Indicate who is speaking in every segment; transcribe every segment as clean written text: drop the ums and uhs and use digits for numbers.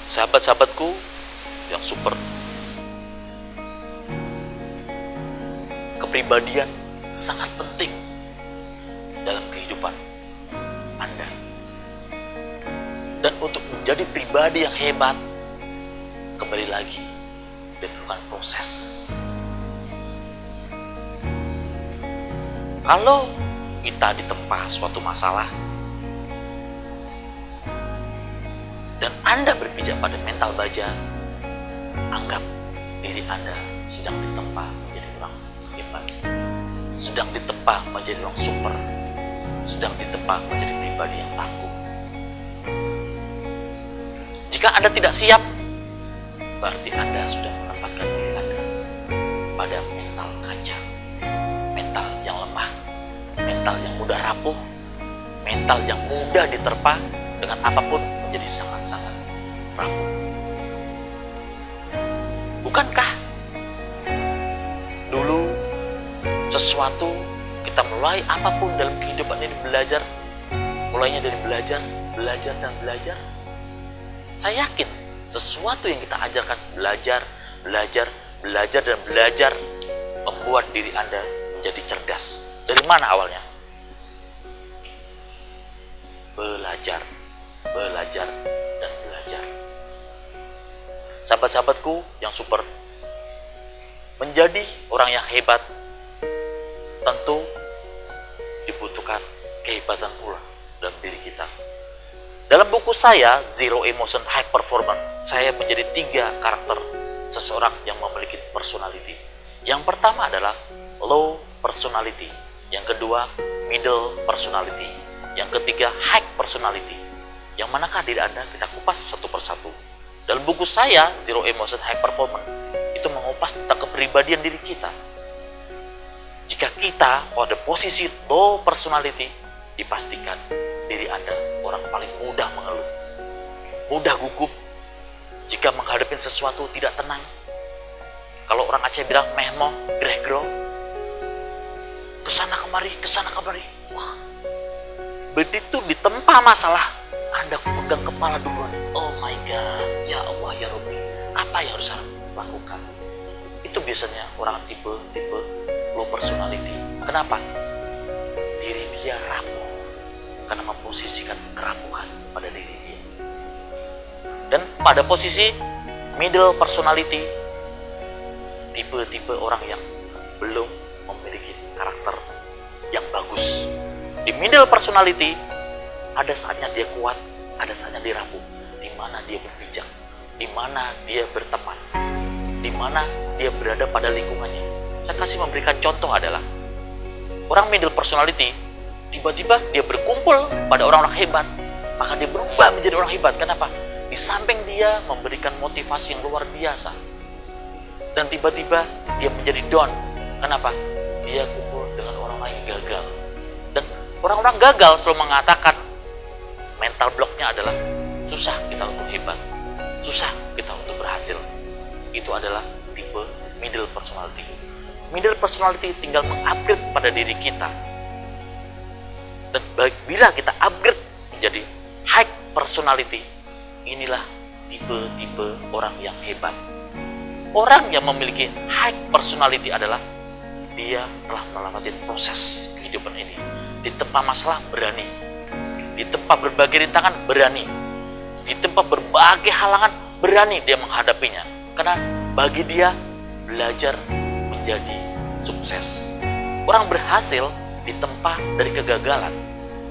Speaker 1: Sahabat-sahabatku yang super, kepribadian sangat penting dalam kehidupan Anda. Dan untuk menjadi pribadi yang hebat, kembali lagi diperlukan proses. Kalau kita ditempa suatu masalah dan Anda berpijak pada mental baja, anggap diri Anda sedang ditempa menjadi orang hebat, sedang ditempa menjadi orang super, sedang ditempa menjadi pribadi yang tangguh. Jika Anda tidak siap, berarti Anda sudah menempatkan diri Anda pada mental kaca, mental yang lemah, mental yang mudah rapuh, mental yang mudah diterpa dengan apapun menjadi sangat-sangat rapuh. Bukankah dulu sesuatu kita mulai apapun dalam kehidupan ini belajar, mulainya dari belajar, dan belajar? Saya yakin sesuatu yang kita ajarkan belajar, dan belajar membuat diri Anda menjadi cerdas. Dari mana awalnya? Belajar, dan belajar. Sahabat-sahabatku yang super, menjadi orang yang hebat tentu dibutuhkan kehebatan pula dalam diri kita. Dalam buku saya, Zero Emotion High Performance, saya menjadi 3 karakter seseorang yang memiliki personality. Yang pertama adalah low personality, yang kedua middle personality, yang ketiga high personality. Yang manakah diri Anda? Kita kupas satu persatu. Dalam buku saya, Zero Emotion High Performance, itu mengupas tentang kepribadian diri kita. Jika kita pada posisi low personality, dipastikan diri Anda orang paling mudah mengeluh, mudah gugup jika menghadapi sesuatu tidak tenang. Kalau orang Aceh bilang mehmoh, greh-gro, kesana kemari. Wah, begitu ditempa masalah, Anda pegang kepala duluan. Oh my God, ya Allah, ya Rabbi, apa yang harus saya lakukan? Itu biasanya orang tipe low personality. Kenapa? Diri dia rapuh karena memposisikan kerapuhan pada diri dia. Dan pada posisi middle personality, tipe orang yang belum memiliki karakter yang bagus. Di middle personality, ada saatnya dia kuat, ada saatnya dia rapuh. Di mana dia berpijak, di mana dia berteman, di mana dia berada pada lingkungannya. Saya kasih memberikan contoh adalah orang middle personality, tiba-tiba dia berkumpul pada orang-orang hebat, maka dia berubah menjadi orang hebat. Kenapa? Di samping dia memberikan motivasi yang luar biasa, dan tiba-tiba dia menjadi down. Kenapa? Dia kumpul dengan orang-orang yang gagal. Dan orang-orang gagal selalu mengatakan mental blocknya adalah susah kita untuk hebat, susah kita untuk berhasil. Itu adalah tipe middle personality. Middle personality tinggal mengupgrade pada diri kita. Dan bila kita upgrade menjadi high personality, inilah tipe orang yang hebat. Orang yang memiliki high personality adalah dia telah melewati proses kehidupan ini. Ditempa masalah berani, ditempa berbagai rintangan berani, ditempa berbagai halangan berani dia menghadapinya. Karena bagi dia belajar menjadi sukses. Orang berhasil ditempa dari kegagalan.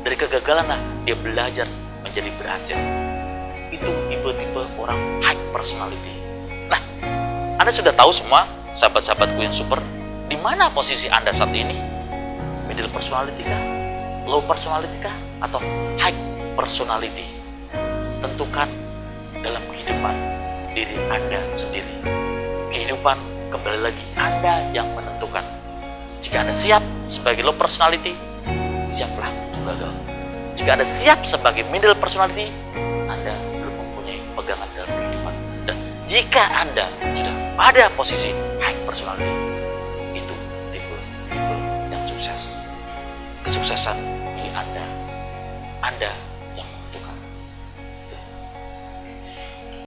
Speaker 1: Dari kegagalan dia belajar menjadi berhasil. Itu tipe orang high personality. Nah, Anda sudah tahu semua, sahabat-sahabatku yang super, di mana posisi Anda saat ini? Middle personality kah? Low personality kah? Atau high personality? Tentukan dalam kehidupan diri Anda sendiri. Kehidupan kembali lagi Anda yang menentukan. Jika Anda siap sebagai low personality, siaplah untuk gagal. Jika Anda siap sebagai middle personality, Anda belum mempunyai pegangan dalam kehidupan. Dan jika Anda sudah pada posisi high personality, itu tipe yang sukses. Kesuksesan milik Anda